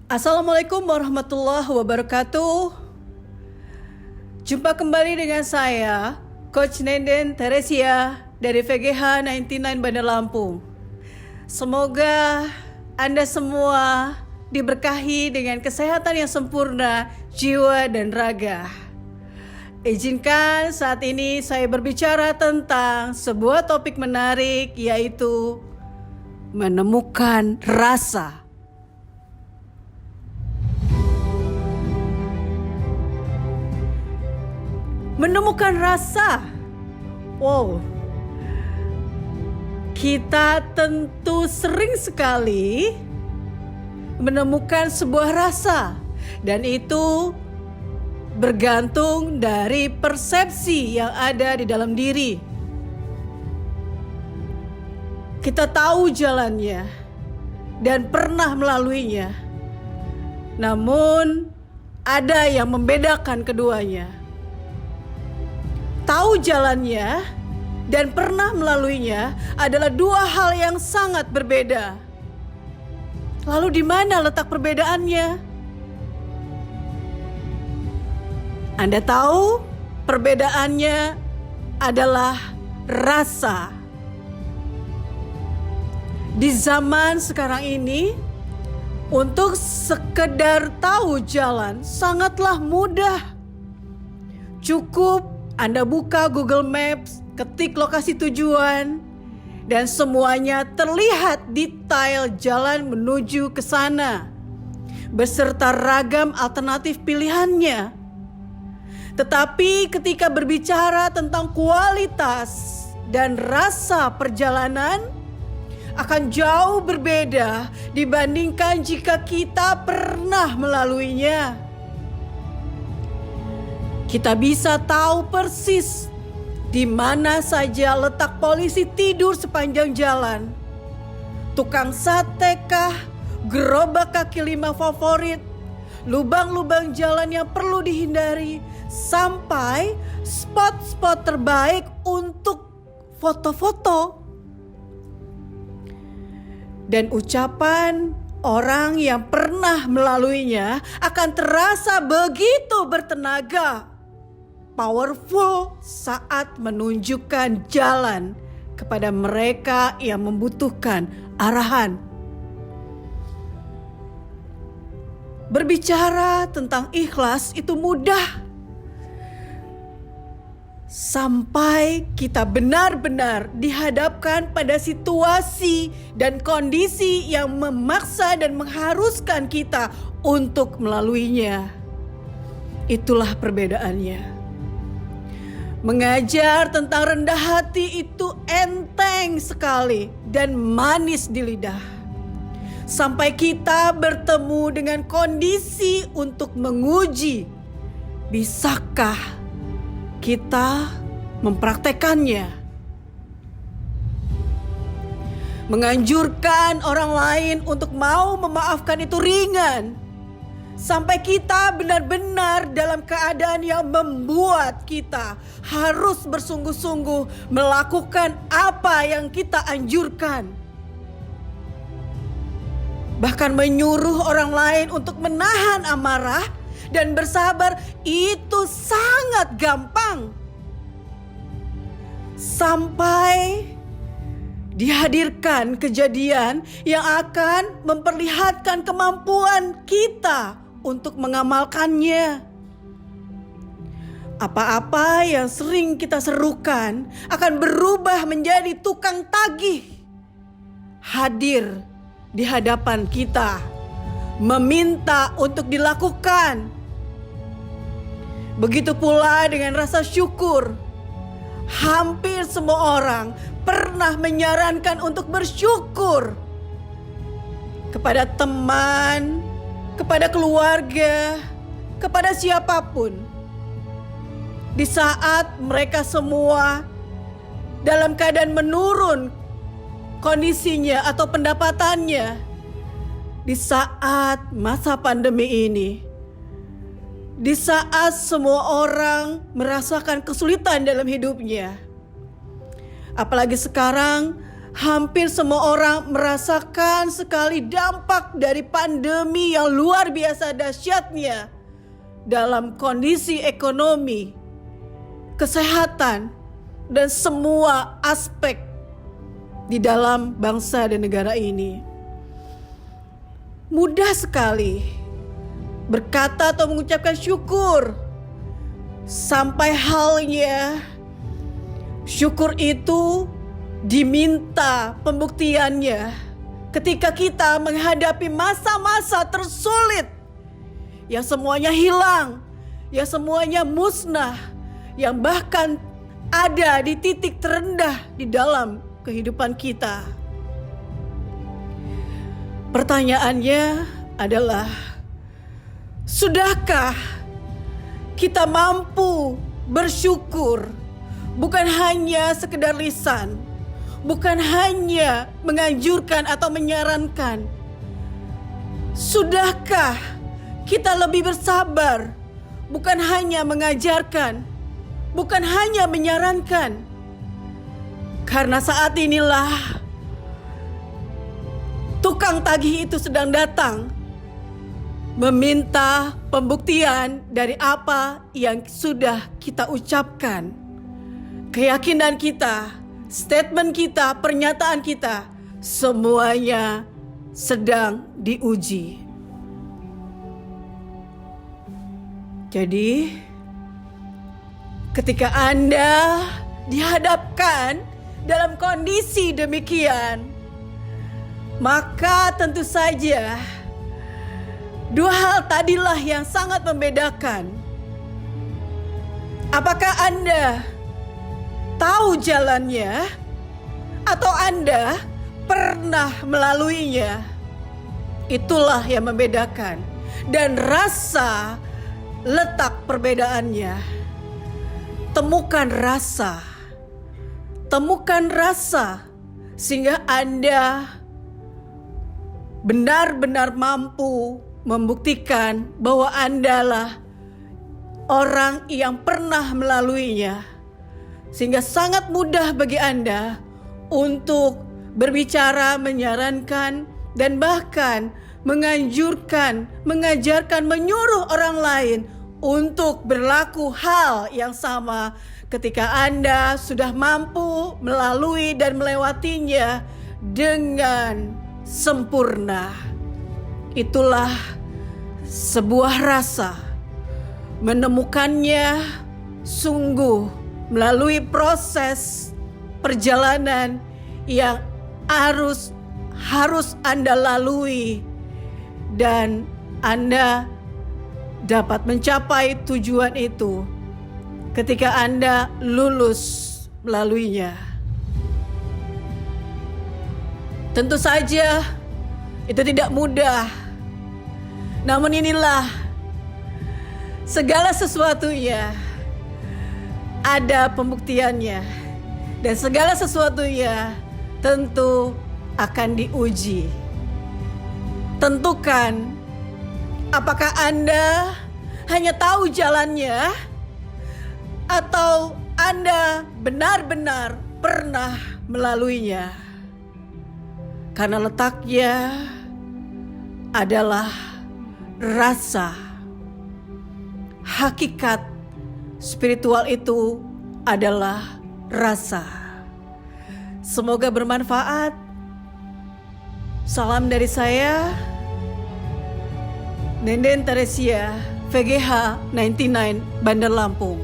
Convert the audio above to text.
Assalamualaikum warahmatullahi wabarakatuh. Jumpa kembali dengan saya, Coach Nenden Teresia dari VGH 99 Bandar Lampung. Semoga Anda semua diberkahi dengan kesehatan yang sempurna, jiwa dan raga. Izinkan saat ini saya berbicara tentang sebuah topik menarik, yaitu menemukan rasa. Menemukan rasa. Wow. Kita tentu sering sekali menemukan sebuah rasa, dan itu bergantung dari persepsi yang ada di dalam diri. Kita tahu jalannya dan pernah melaluinya. Namun ada yang membedakan keduanya. Tahu jalannya dan pernah melaluinya adalah dua hal yang sangat berbeda. Lalu di mana letak perbedaannya? Anda tahu perbedaannya adalah rasa. Di zaman sekarang ini, untuk sekedar tahu jalan sangatlah mudah. Cukup Anda buka Google Maps, ketik lokasi tujuan, dan semuanya terlihat detail jalan menuju ke sana, beserta ragam alternatif pilihannya. Tetapi ketika berbicara tentang kualitas dan rasa perjalanan, akan jauh berbeda dibandingkan jika kita pernah melaluinya. Kita bisa tahu persis di mana saja letak polisi tidur sepanjang jalan, tukang sate kah, gerobak kaki lima favorit, lubang-lubang jalan yang perlu dihindari, sampai spot-spot terbaik untuk foto-foto. Dan ucapan orang yang pernah melaluinya akan terasa begitu bertenaga, powerful saat menunjukkan jalan kepada mereka yang membutuhkan arahan. Berbicara tentang ikhlas itu mudah, sampai kita benar-benar dihadapkan pada situasi dan kondisi yang memaksa dan mengharuskan kita untuk melaluinya. Itulah perbedaannya. Mengajar tentang rendah hati itu enteng sekali dan manis di lidah. Sampai kita bertemu dengan kondisi untuk menguji, bisakah kita mempraktekannya? Menganjurkan orang lain untuk mau memaafkan itu ringan, sampai kita benar-benar dalam keadaan yang membuat kita harus bersungguh-sungguh melakukan apa yang kita anjurkan. Bahkan menyuruh orang lain untuk menahan amarah dan bersabar itu sangat gampang. Sampai dihadirkan kejadian yang akan memperlihatkan kemampuan kita untuk mengamalkannya. Apa-apa yang sering kita serukan akan berubah menjadi tukang tagih, hadir di hadapan kita, meminta untuk dilakukan. Begitu pula dengan rasa syukur. Hampir semua orang pernah menyarankan untuk bersyukur kepada teman, kepada keluarga, kepada siapapun, di saat mereka semua dalam keadaan menurun kondisinya atau pendapatannya, di saat masa pandemi ini, di saat semua orang merasakan kesulitan dalam hidupnya. Apalagi sekarang hampir semua orang merasakan sekali dampak dari pandemi yang luar biasa dahsyatnya dalam kondisi ekonomi, kesehatan, dan semua aspek di dalam bangsa dan negara ini. Mudah sekali berkata atau mengucapkan syukur, sampai halnya syukur itu diminta pembuktiannya ketika kita menghadapi masa-masa tersulit yang semuanya hilang, yang semuanya musnah, yang bahkan ada di titik terendah di dalam kehidupan kita. Pertanyaannya adalah, sudahkah kita mampu bersyukur, bukan hanya sekedar lisan, bukan hanya menganjurkan atau menyarankan? Sudahkah kita lebih bersabar, bukan hanya mengajarkan, bukan hanya menyarankan? Karena saat inilah tukang tagih itu sedang datang, meminta pembuktian dari apa yang sudah kita ucapkan. Keyakinan kita, statement kita, pernyataan kita, semuanya sedang diuji. Jadi, ketika Anda dihadapkan dalam kondisi demikian, maka tentu saja dua hal tadilah yang sangat membedakan. Apakah Anda tahu jalannya, atau Anda pernah melaluinya? Itulah yang membedakan. Dan rasa letak perbedaannya. Temukan rasa. Temukan rasa sehingga Anda benar-benar mampu membuktikan bahwa Andalah orang yang pernah melaluinya. Sehingga sangat mudah bagi Anda untuk berbicara, menyarankan, dan bahkan menganjurkan, mengajarkan, menyuruh orang lain untuk berlaku hal yang sama ketika Anda sudah mampu melalui dan melewatinya dengan sempurna. Itulah sebuah rasa. Menemukannya sungguh melalui proses perjalanan yang harus Anda lalui, dan Anda dapat mencapai tujuan itu ketika Anda lulus melaluinya. Tentu saja itu tidak mudah, namun inilah segala sesuatunya ada pembuktiannya, dan segala sesuatunya tentu akan diuji. Tentukan apakah Anda hanya tahu jalannya, atau Anda benar-benar pernah melaluinya. Karena letaknya adalah rasa. Hakikat spiritual itu adalah rasa. Semoga bermanfaat. Salam dari saya, Nenden Teresia, VGH 99, Bandar Lampung.